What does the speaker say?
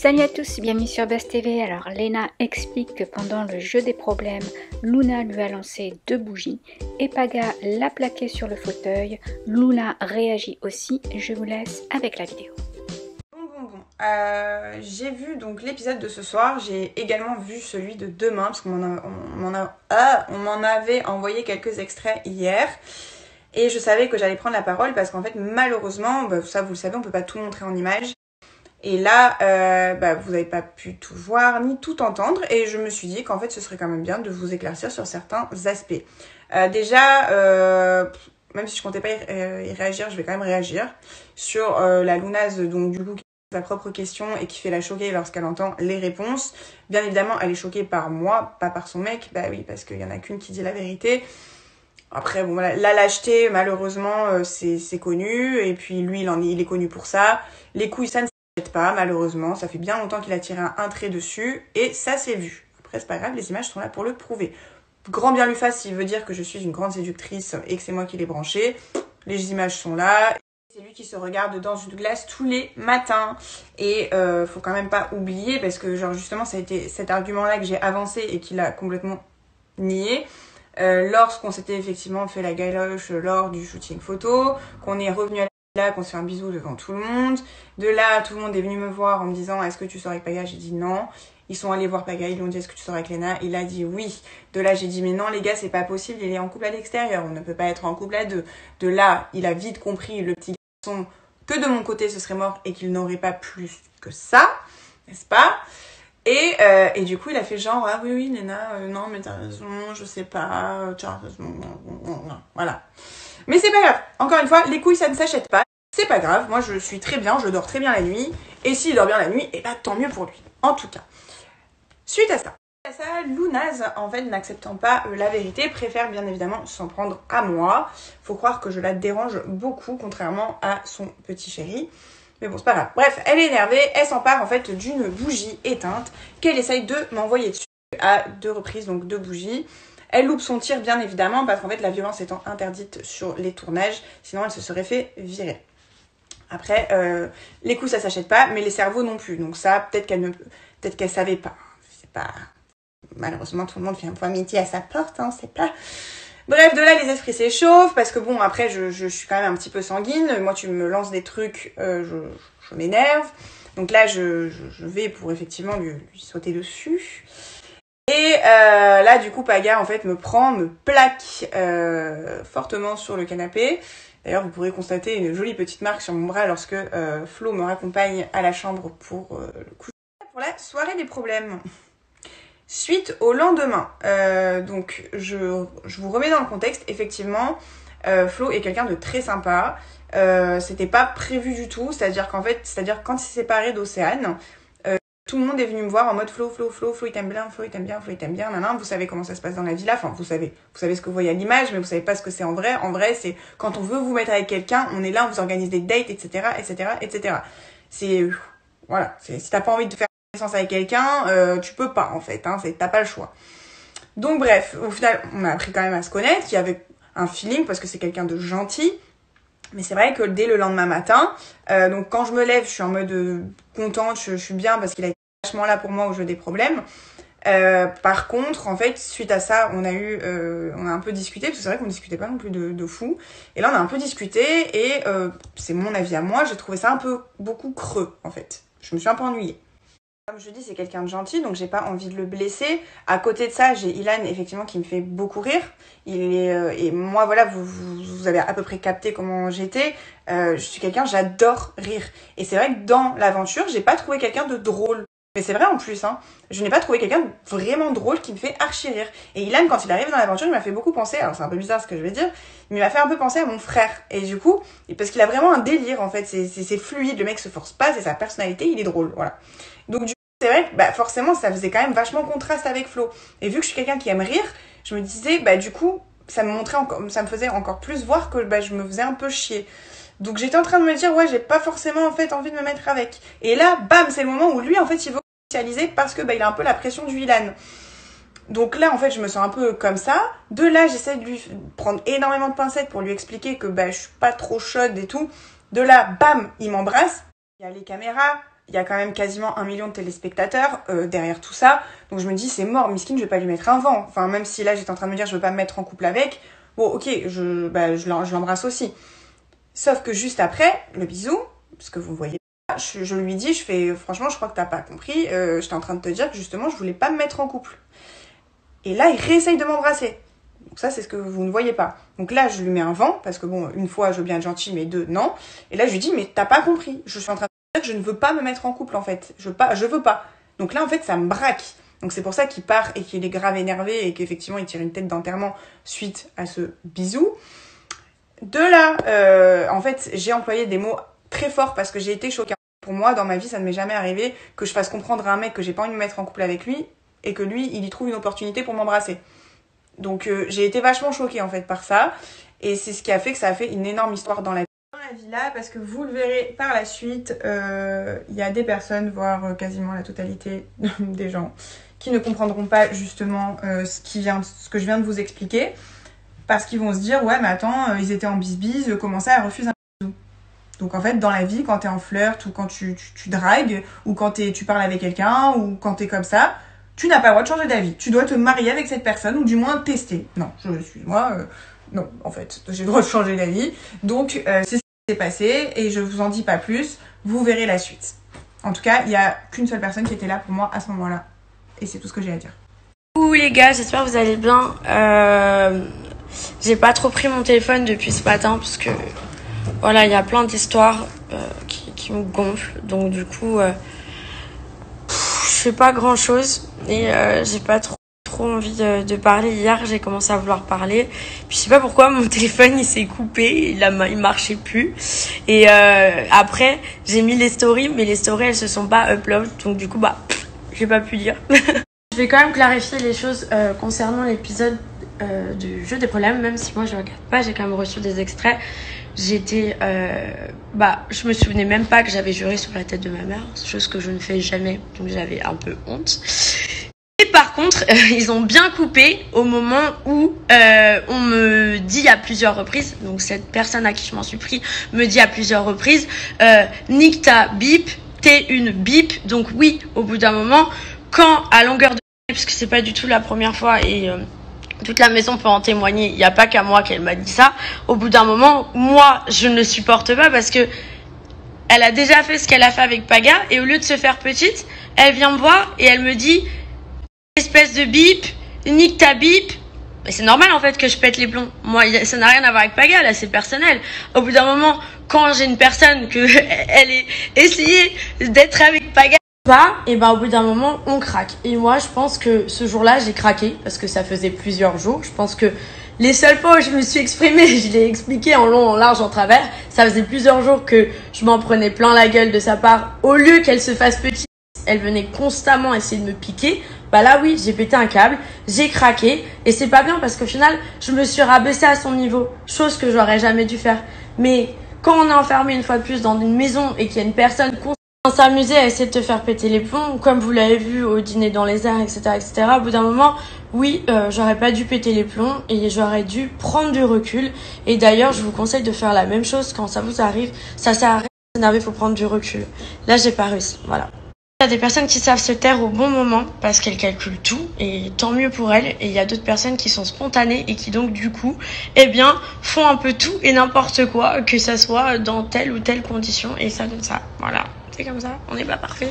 Salut à tous, bienvenue sur Buzz TV. Alors Lena explique que pendant le jeu des problèmes, Luna lui a lancé 2 bougies et Paga l'a plaqué sur le fauteuil. Luna réagit aussi, je vous laisse avec la vidéo. J'ai vu donc l'épisode de ce soir, j'ai également vu celui de demain parce qu'on m'en avait envoyé quelques extraits hier. Et je savais que j'allais prendre la parole parce qu'en fait malheureusement, ça vous le savez, on peut pas tout montrer en images. Et là, vous n'avez pas pu tout voir ni tout entendre. Et je me suis dit qu'en fait, ce serait quand même bien de vous éclaircir sur certains aspects. Déjà, même si je comptais pas y réagir, je vais quand même réagir sur la Lounaze, donc du coup, qui pose sa propre question et qui fait la choquer lorsqu'elle entend les réponses. Bien évidemment, elle est choquée par moi, pas par son mec. Bah oui, parce qu'il y en a qu'une qui dit la vérité. Après, bon, voilà, la lâcheté, malheureusement, c'est connu. Et puis, lui, il est connu pour ça. Les couilles, ça ne pas, malheureusement, ça fait bien longtemps qu'il a tiré un trait dessus et ça s'est vu. Après c'est pas grave, les images sont là pour le prouver. Grand bien lui fasse s'il veut dire que je suis une grande séductrice et que c'est moi qui l'ai branché. Les images sont là. C'est lui qui se regarde dans une glace tous les matins et faut quand même pas oublier parce que genre justement ça a été cet argument là que j'ai avancé et qu'il a complètement nié. Lorsqu'on s'était effectivement fait la galoche lors du shooting photo, qu'on est revenu à là, qu'on se fait un bisou devant tout le monde. De là, tout le monde est venu me voir en me disant « Est-ce que tu sors avec Paga ?» J'ai dit non. Ils sont allés voir Paga, ils lui ont dit « Est-ce que tu sors avec Lena ?» Il a dit oui. De là, j'ai dit « Mais non les gars, c'est pas possible, il est en couple à l'extérieur, on ne peut pas être en couple à deux. » De là, il a vite compris, le petit garçon, que de mon côté ce serait mort et qu'il n'aurait pas plus que ça, n'est-ce pas ? Et du coup, il a fait genre « Ah oui, Lena, non mais t'as raison, je sais pas, tu as raison, voilà. » Mais c'est pas grave, encore une fois, les couilles ça ne s'achète pas, c'est pas grave, moi je suis très bien, je dors très bien la nuit, et s'il dort bien la nuit, et bah tant mieux pour lui, en tout cas. Suite à ça, Lounaze, en fait, n'acceptant pas la vérité, préfère bien évidemment s'en prendre à moi. Faut croire que je la dérange beaucoup, contrairement à son petit chéri. Mais bon, c'est pas grave. Bref, elle est énervée, elle s'empare en fait d'une bougie éteinte qu'elle essaye de m'envoyer dessus à 2 reprises, donc 2 bougies. Elle loupe son tir bien évidemment parce qu'en fait la violence étant interdite sur les tournages, sinon elle se serait fait virer. Après, les coups ça s'achète pas, mais les cerveaux non plus. Donc ça, peut-être qu'elle savait pas. C'est pas... Malheureusement tout le monde fait un point amitié à sa porte, hein, c'est pas... Bref, de là les esprits s'échauffent parce que bon après je suis quand même un petit peu sanguine. Moi tu me lances des trucs, je m'énerve. Donc là je vais pour effectivement lui sauter dessus. Et là du coup Paga en fait me plaque fortement sur le canapé. D'ailleurs vous pourrez constater une jolie petite marque sur mon bras lorsque Flo me raccompagne à la chambre pour le coucher. Pour la soirée des problèmes. Suite au lendemain, donc je vous remets dans le contexte, effectivement Flo est quelqu'un de très sympa, c'était pas prévu du tout, c'est-à-dire quand il s'est séparé d'Océane, tout le monde est venu me voir en mode Flo, il t'aime bien, Flo, il t'aime bien, nanana. Vous savez comment ça se passe dans la villa, enfin vous savez ce que vous voyez à l'image, mais vous savez pas ce que c'est en vrai. En vrai, c'est quand on veut vous mettre avec quelqu'un, on est là, on vous organise des dates, etc. C'est, voilà, si t'as pas envie de faire connaissance avec quelqu'un, tu peux pas en fait, hein, t'as pas le choix. Donc bref, au final, on a appris quand même à se connaître, il y avait un feeling parce que c'est quelqu'un de gentil. Mais c'est vrai que dès le lendemain matin, donc quand je me lève, je suis en mode contente, je suis bien parce qu'il a été vachement là pour moi au jeu des problèmes. Par contre, en fait, suite à ça, on a un peu discuté, parce que c'est vrai qu'on discutait pas non plus de fou. Et là, on a un peu discuté et c'est mon avis à moi, j'ai trouvé ça beaucoup creux, en fait. Je me suis un peu ennuyée. Comme je dis, c'est quelqu'un de gentil, donc j'ai pas envie de le blesser. À côté de ça, j'ai Ilan, effectivement, qui me fait beaucoup rire. Et moi, voilà, vous avez à peu près capté comment j'étais. Je suis quelqu'un, j'adore rire. Et c'est vrai que dans l'aventure, j'ai pas trouvé quelqu'un de drôle. Mais c'est vrai en plus, hein. Je n'ai pas trouvé quelqu'un de vraiment drôle qui me fait archi rire. Et Ilan, quand il arrive dans l'aventure, il m'a fait beaucoup penser, alors c'est un peu bizarre ce que je vais dire, mais il m'a fait un peu penser à mon frère. Et du coup, parce qu'il a vraiment un délire, en fait. C'est fluide, le mec se force pas, c'est sa personnalité, il est drôle, voilà. Donc du coup, c'est vrai que forcément, ça faisait quand même vachement contraste avec Flo. Et vu que je suis quelqu'un qui aime rire, je me disais, du coup, ça me faisait encore plus voir que je me faisais un peu chier. Donc j'étais en train de me dire, ouais, j'ai pas forcément en fait envie de me mettre avec. Et là, bam, c'est le moment où lui, en fait, il veut officialiser parce que il a un peu la pression du Ilan. Donc là, en fait, je me sens un peu comme ça. De là, j'essaie de lui prendre énormément de pincettes pour lui expliquer que je suis pas trop chaude et tout. De là, bam, il m'embrasse. Il y a les caméras. il y a quand même quasiment 1 million de téléspectateurs derrière tout ça. Donc je me dis, c'est mort, Miskin, je vais pas lui mettre un vent. Enfin, même si là, j'étais en train de me dire, je veux pas me mettre en couple avec. Bon, ok, je l'embrasse aussi. Sauf que juste après, le bisou, parce que vous voyez, je lui dis, je fais, franchement, je crois que t'as pas compris. J'étais en train de te dire que justement, je voulais pas me mettre en couple. Et là, il réessaye de m'embrasser. Donc ça, c'est ce que vous ne voyez pas. Donc là, je lui mets un vent, parce que bon, une fois, je veux bien être gentille, mais deux, non. Et là, je lui dis, mais t'as pas compris. Je suis en train de dire que je ne veux pas me mettre en couple, en fait. Je veux pas. Donc là, en fait, ça me braque. Donc c'est pour ça qu'il part et qu'il est grave énervé et qu'effectivement, il tire une tête d'enterrement suite à ce bisou. De là, en fait, j'ai employé des mots très forts parce que j'ai été choquée. Pour moi, dans ma vie, ça ne m'est jamais arrivé que je fasse comprendre à un mec que j'ai pas envie de me mettre en couple avec lui et que lui, il y trouve une opportunité pour m'embrasser. Donc j'ai été vachement choquée en fait par ça et c'est ce qui a fait que ça a fait une énorme histoire dans la villa parce que vous le verrez par la suite, il y a des personnes, voire quasiment la totalité des gens qui ne comprendront pas justement ce que je viens de vous expliquer parce qu'ils vont se dire ouais mais attends, ils étaient en bisbise, comment ça elle refuse un bisou. Donc en fait dans la vie quand t'es en flirt ou quand tu dragues ou quand tu parles avec quelqu'un ou quand t'es comme ça, tu n'as pas le droit de changer d'avis. Tu dois te marier avec cette personne ou du moins tester. Non, non, en fait, j'ai le droit de changer d'avis. Donc, c'est ce qui s'est passé et je vous en dis pas plus. Vous verrez la suite. En tout cas, il n'y a qu'une seule personne qui était là pour moi à ce moment-là. Et c'est tout ce que j'ai à dire. Coucou les gars, j'espère que vous allez bien. J'ai pas trop pris mon téléphone depuis ce matin parce que voilà, il y a plein d'histoires qui me gonflent. Donc du coup... je fais pas grand chose et j'ai pas trop envie de parler. Hier j'ai commencé à vouloir parler puis je sais pas pourquoi mon téléphone il s'est coupé, il marchait plus et après j'ai mis les stories mais les stories elles se sont pas upload donc du coup j'ai pas pu dire. Je vais quand même clarifier les choses concernant l'épisode du jeu des problèmes, même si moi je regarde pas, j'ai quand même reçu des extraits. J'étais je me souvenais même pas que j'avais juré sur la tête de ma mère, chose que je ne fais jamais, donc j'avais un peu honte. Et par contre, ils ont bien coupé au moment où on me dit à plusieurs reprises, donc cette personne à qui je m'en suis pris me dit à plusieurs reprises, nique ta bip, t'es une bip. Donc oui, au bout d'un moment, quand à longueur de parce que c'est pas du tout la première fois et toute la maison peut en témoigner, il n'y a pas qu'à moi qu'elle m'a dit ça. Au bout d'un moment, moi, je ne le supporte pas parce que elle a déjà fait ce qu'elle a fait avec Paga et au lieu de se faire petite, elle vient me voir et elle me dit espèce de bip, nique ta bip. Mais c'est normal en fait que je pète les plombs. Moi, ça n'a rien à voir avec Paga, là c'est personnel. Au bout d'un moment, quand j'ai une personne que elle ait essayé d'être avec Paga, et au bout d'un moment on craque et moi je pense que ce jour-là j'ai craqué parce que ça faisait plusieurs jours. Je pense que les seules fois où je me suis exprimée, je l'ai expliqué en long, en large, en travers, ça faisait plusieurs jours que je m'en prenais plein la gueule de sa part. Au lieu qu'elle se fasse petite, elle venait constamment essayer de me piquer. Là oui, j'ai pété un câble, j'ai craqué et c'est pas bien parce qu'au final je me suis rabaissée à son niveau, chose que j'aurais jamais dû faire. Mais quand on est enfermé une fois de plus dans une maison et qu'il y a une personne s'amuser à essayer de te faire péter les plombs, comme vous l'avez vu au dîner dans les airs, etc., etc. Au bout d'un moment, oui, j'aurais pas dû péter les plombs et j'aurais dû prendre du recul. Et d'ailleurs, je vous conseille de faire la même chose quand ça vous arrive. Ça sert à rien de s'énerver, faut prendre du recul. Là, j'ai pas réussi, voilà. Il y a des personnes qui savent se taire au bon moment parce qu'elles calculent tout et tant mieux pour elles. Et il y a d'autres personnes qui sont spontanées et qui donc du coup, font un peu tout et n'importe quoi, que ça soit dans telle ou telle condition et ça donne ça. Voilà. C'est comme ça, on n'est pas parfait.